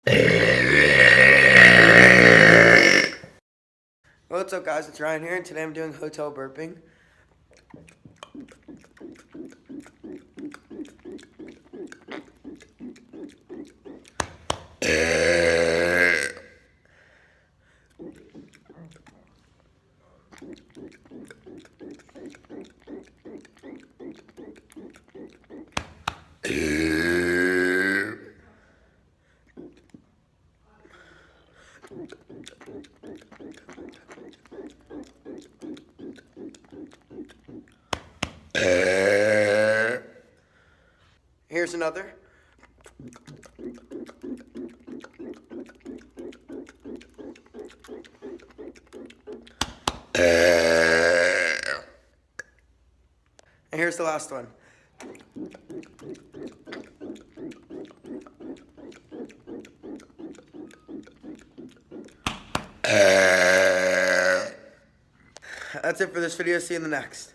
What's up, guys? It's Ryan here, and today I'm doing hotel burping. Here's another. And here's the last one. That's it for this video. See you in the next.